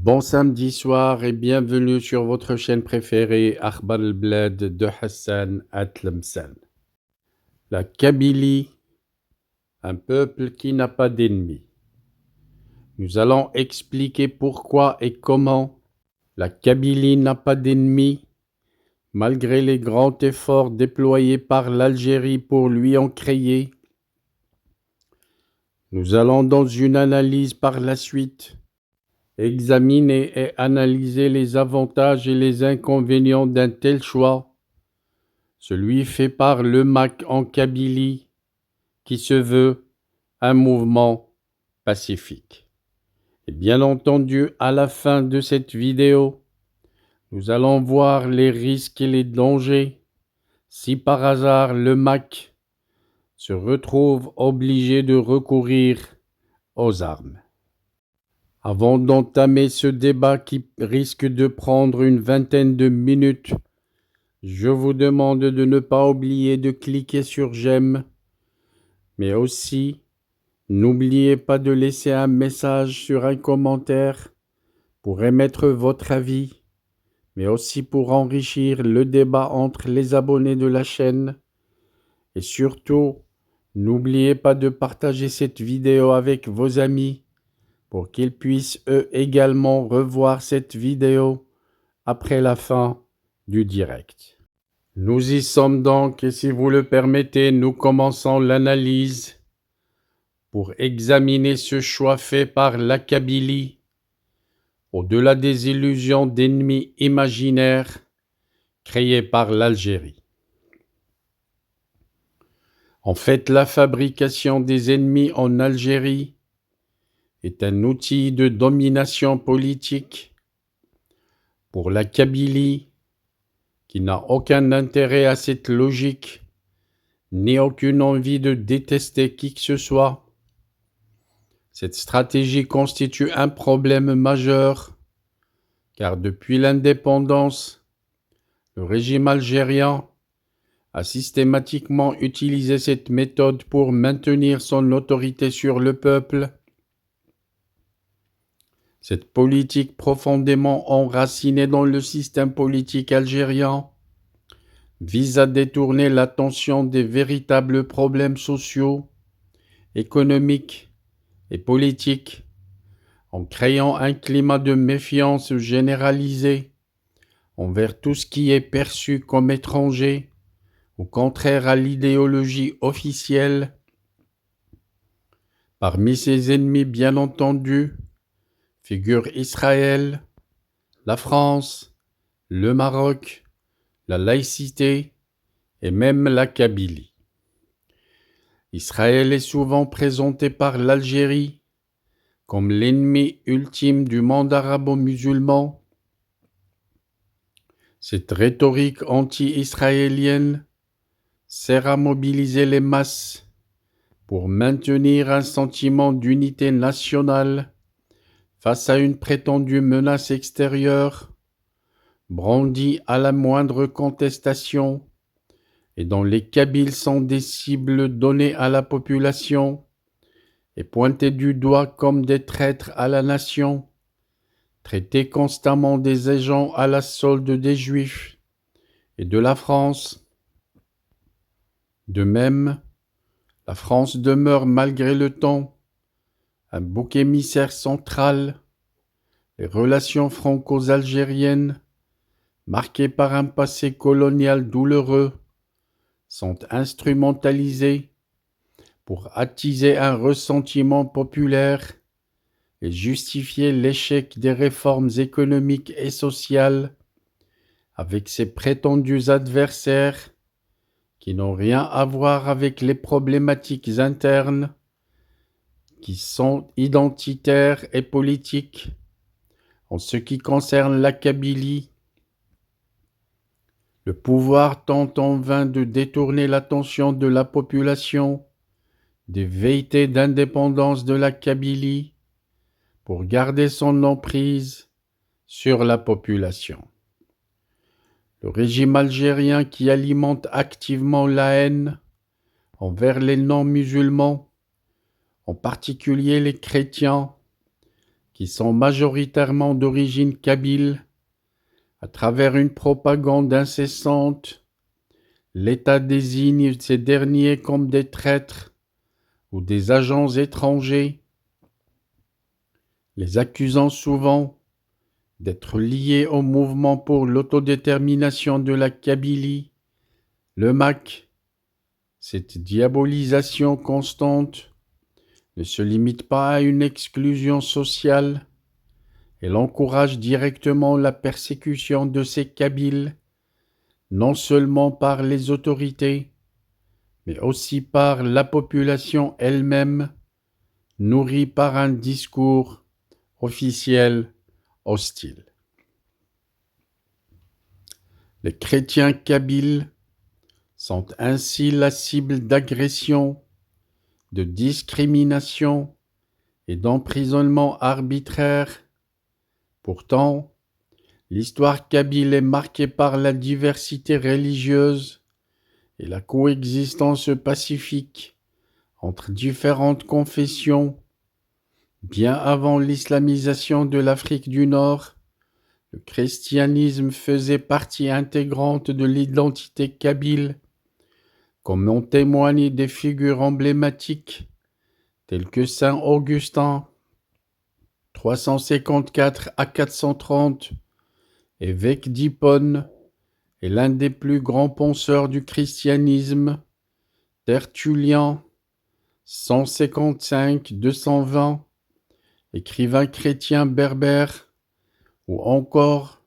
Bon samedi soir et bienvenue sur votre chaîne préférée Akhbar al-Blad de Hassan Atlemsan. La Kabylie, un peuple qui n'a pas d'ennemis. Nous allons expliquer pourquoi et comment la Kabylie n'a pas d'ennemis, malgré les grands efforts déployés par l'Algérie pour lui en créer. Nous allons dans une analyse par la suite examiner et analyser les avantages et les inconvénients d'un tel choix, celui fait par le MAC en Kabylie, qui se veut un mouvement pacifique. Et bien entendu, à la fin de cette vidéo, nous allons voir les risques et les dangers si par hasard le MAC se retrouve obligé de recourir aux armes. Avant d'entamer ce débat qui risque de prendre une vingtaine de minutes, je vous demande de ne pas oublier de cliquer sur j'aime, mais aussi n'oubliez pas de laisser un message sur un commentaire pour émettre votre avis, mais aussi pour enrichir le débat entre les abonnés de la chaîne. Et surtout, n'oubliez pas de partager cette vidéo avec vos amis pour qu'ils puissent eux également revoir cette vidéo après la fin du direct. Nous y sommes donc et si vous le permettez, nous commençons l'analyse pour examiner ce choix fait par la Kabylie au-delà des illusions d'ennemis imaginaires créées par l'Algérie. En fait, la fabrication des ennemis en Algérie est un outil de domination politique pour la Kabylie, qui n'a aucun intérêt à cette logique, ni aucune envie de détester qui que ce soit. Cette stratégie constitue un problème majeur, car depuis l'indépendance, le régime algérien a systématiquement utilisé cette méthode pour maintenir son autorité sur le peuple. Cette politique profondément enracinée dans le système politique algérien vise à détourner l'attention des véritables problèmes sociaux, économiques et politiques en créant un climat de méfiance généralisé envers tout ce qui est perçu comme étranger ou contraire à l'idéologie officielle. Parmi ses ennemis, bien entendu, figurent Israël, la France, le Maroc, la laïcité et même la Kabylie. Israël est souvent présenté par l'Algérie comme l'ennemi ultime du monde arabo-musulman. Cette rhétorique anti-israélienne sert à mobiliser les masses pour maintenir un sentiment d'unité nationale face à une prétendue menace extérieure, brandie à la moindre contestation, et dont les Kabyles sont des cibles données à la population et pointés du doigt comme des traîtres à la nation, traités constamment des agents à la solde des Juifs et de la France. De même, la France demeure malgré le temps un bouc émissaire central. Les relations franco-algériennes, marquées par un passé colonial douloureux, sont instrumentalisées pour attiser un ressentiment populaire et justifier l'échec des réformes économiques et sociales avec ses prétendus adversaires qui n'ont rien à voir avec les problématiques internes, qui sont identitaires et politiques. En ce qui concerne la Kabylie, le pouvoir tente en vain de détourner l'attention de la population des velléités d'indépendance de la Kabylie pour garder son emprise sur la population. Le régime algérien qui alimente activement la haine envers les non-musulmans, en particulier les chrétiens, qui sont majoritairement d'origine kabyle, à travers une propagande incessante, l'État désigne ces derniers comme des traîtres ou des agents étrangers, les accusant souvent d'être liés au mouvement pour l'autodétermination de la Kabylie, le MAK. Cette diabolisation constante ne se limite pas à une exclusion sociale, elle encourage directement la persécution de ces Kabyles, non seulement par les autorités, mais aussi par la population elle-même, nourrie par un discours officiel hostile. Les chrétiens kabyles sont ainsi la cible d'agressions, de discrimination et d'emprisonnement arbitraire. Pourtant, l'histoire kabyle est marquée par la diversité religieuse et la coexistence pacifique entre différentes confessions. Bien avant l'islamisation de l'Afrique du Nord, le christianisme faisait partie intégrante de l'identité kabyle, comme en témoignent des figures emblématiques telles que saint Augustin, 354 à 430, évêque d'Hippone, et l'un des plus grands penseurs du christianisme, Tertullien, 155-220, écrivain chrétien berbère, ou encore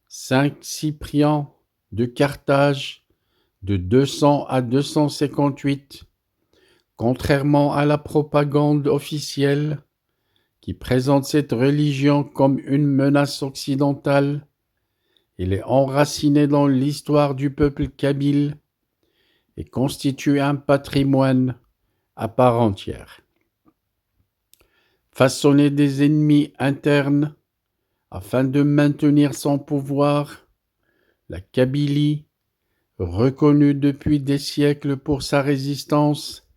saint Cyprien de Carthage, de 200 à 258, contrairement à la propagande officielle qui présente cette religion comme une menace occidentale. Il est enraciné dans l'histoire du peuple kabyle et constitue un patrimoine à part entière. Façonner des ennemis internes afin de maintenir son pouvoir, la Kabylie, reconnue depuis des siècles pour sa résistance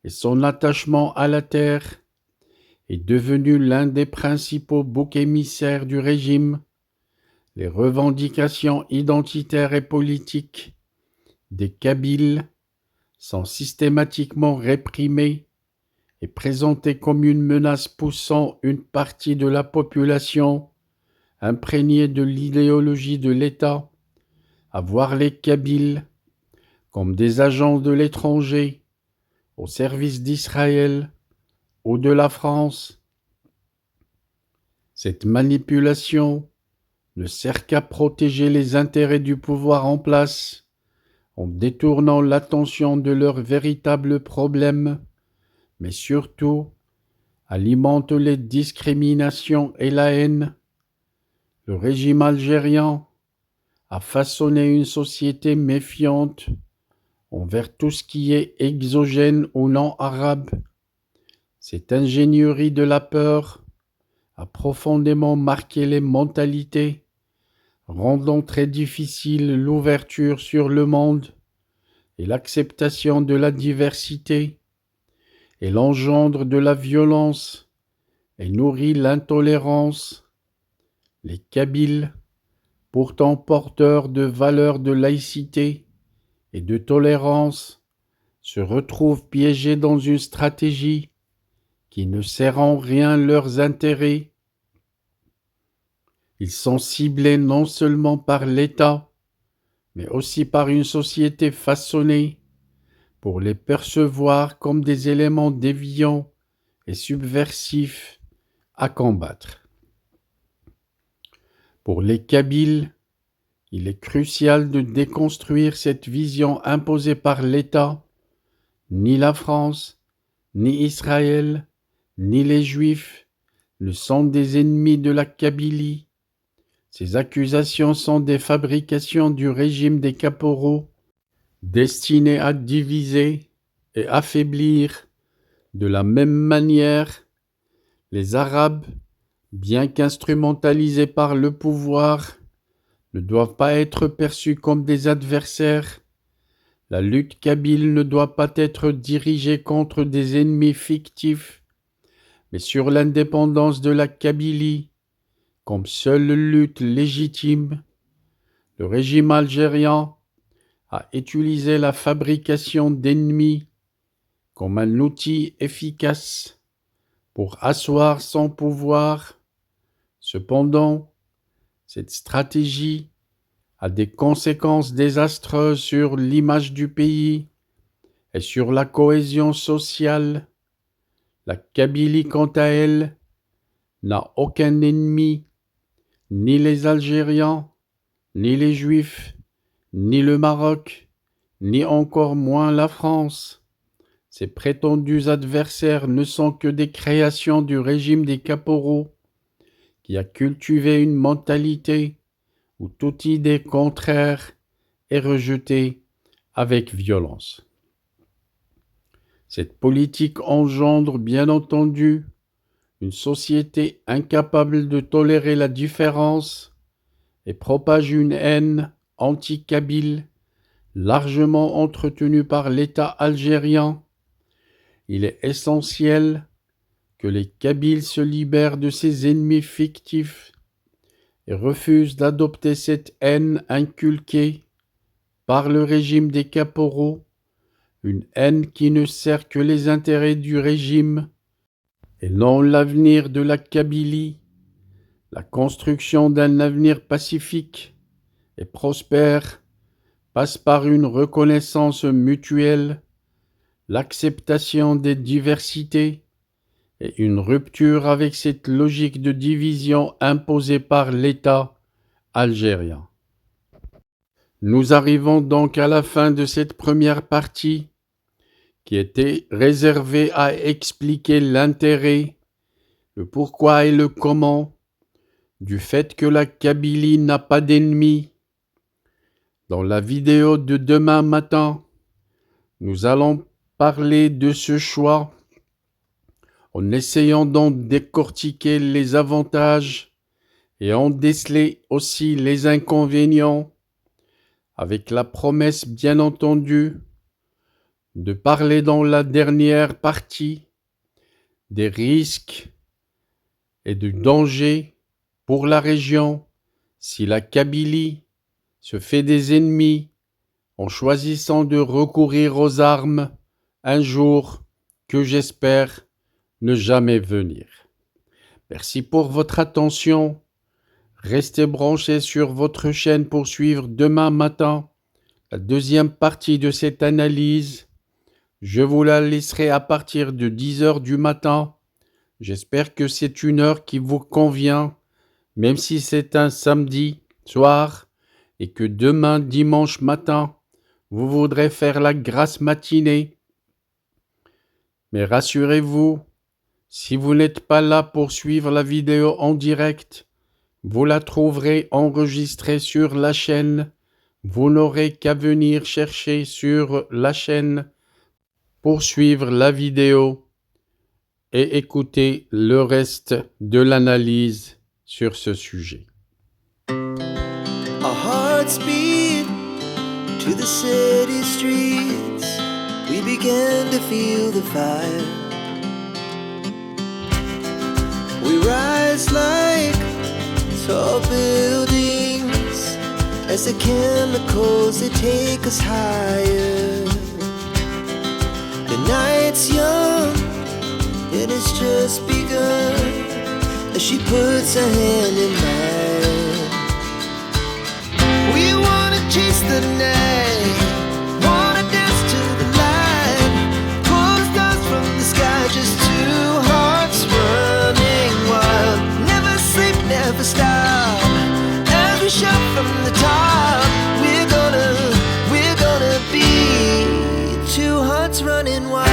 et son attachement à la terre, est devenue l'un des principaux boucs émissaires du régime. Les revendications identitaires et politiques des Kabyles sont systématiquement réprimées et présentées comme une menace poussant une partie de la population imprégnée de l'idéologie de l'État à voir les Kabyles comme des agents de l'étranger au service d'Israël ou de la France. Cette manipulation ne sert qu'à protéger les intérêts du pouvoir en place, en détournant l'attention de leurs véritables problèmes, mais surtout alimente les discriminations et la haine. Le régime algérien a façonné une société méfiante envers tout ce qui est exogène ou non arabe. Cette ingénierie de la peur a profondément marqué les mentalités, rendant très difficile l'ouverture sur le monde et l'acceptation de la diversité. Elle engendre de la violence et nourrit l'intolérance. Les Kabyles, pourtant porteurs de valeurs de laïcité et de tolérance, se retrouvent piégés dans une stratégie qui ne sert en rien leurs intérêts. Ils sont ciblés non seulement par l'État, mais aussi par une société façonnée pour les percevoir comme des éléments déviants et subversifs à combattre. Pour les Kabyles, il est crucial de déconstruire cette vision imposée par l'État. Ni la France, ni Israël, ni les Juifs ne sont des ennemis de la Kabylie. Ces accusations sont des fabrications du régime des caporaux, destinées à diviser et affaiblir. De la même manière, les Arabes, bien qu'instrumentalisés par le pouvoir, ne doivent pas être perçus comme des adversaires. La lutte kabyle ne doit pas être dirigée contre des ennemis fictifs, mais sur l'indépendance de la Kabylie comme seule lutte légitime, le régime algérien a utilisé la fabrication d'ennemis comme un outil efficace pour asseoir son pouvoir. Cependant, cette stratégie a des conséquences désastreuses sur l'image du pays et sur la cohésion sociale. La Kabylie, quant à elle, n'a aucun ennemi, ni les Algériens, ni les Juifs, ni le Maroc, ni encore moins la France. Ses prétendus adversaires ne sont que des créations du régime des caporaux, qui a cultivé une mentalité où toute idée contraire est rejetée avec violence. Cette politique engendre, bien entendu, une société incapable de tolérer la différence et propage une haine anti-kabyle largement entretenue par l'État algérien. Il est essentiel que les Kabyles se libèrent de ces ennemis fictifs et refusent d'adopter cette haine inculquée par le régime des caporaux, une haine qui ne sert que les intérêts du régime et non l'avenir de la Kabylie. La construction d'un avenir pacifique et prospère passe par une reconnaissance mutuelle, l'acceptation des diversités et une rupture avec cette logique de division imposée par l'État algérien. Nous arrivons donc à la fin de cette première partie qui était réservée à expliquer l'intérêt, le pourquoi et le comment du fait que la Kabylie n'a pas d'ennemis. Dans la vidéo de demain matin, nous allons parler de ce choix en essayant d'en décortiquer les avantages et en déceler aussi les inconvénients, avec la promesse bien entendu de parler dans la dernière partie des risques et du danger pour la région si la Kabylie se fait des ennemis en choisissant de recourir aux armes un jour que j'espère ne jamais venir. Merci pour votre attention. Restez branchés sur votre chaîne pour suivre demain matin la deuxième partie de cette analyse. Je vous la laisserai à partir de 10h du matin. J'espère que c'est une heure qui vous convient, même si c'est un samedi soir et que demain, dimanche matin, vous voudrez faire la grasse matinée. Mais rassurez-vous, si vous n'êtes pas là pour suivre la vidéo en direct, vous la trouverez enregistrée sur la chaîne. Vous n'aurez qu'à venir chercher sur la chaîne pour suivre la vidéo et écouter le reste de l'analyse sur ce sujet. Our hearts beat to the city streets. We began to feel the fire. We rise like tall buildings as the chemicals they take us higher. The night's young and it's just begun as she puts her hand in mine. We wanna chase the night, wanna dance to the light, pull the stars from the sky, just two hearts running wild. Never sleep, never stop, as we shout from the top. We're gonna be two hearts running wild.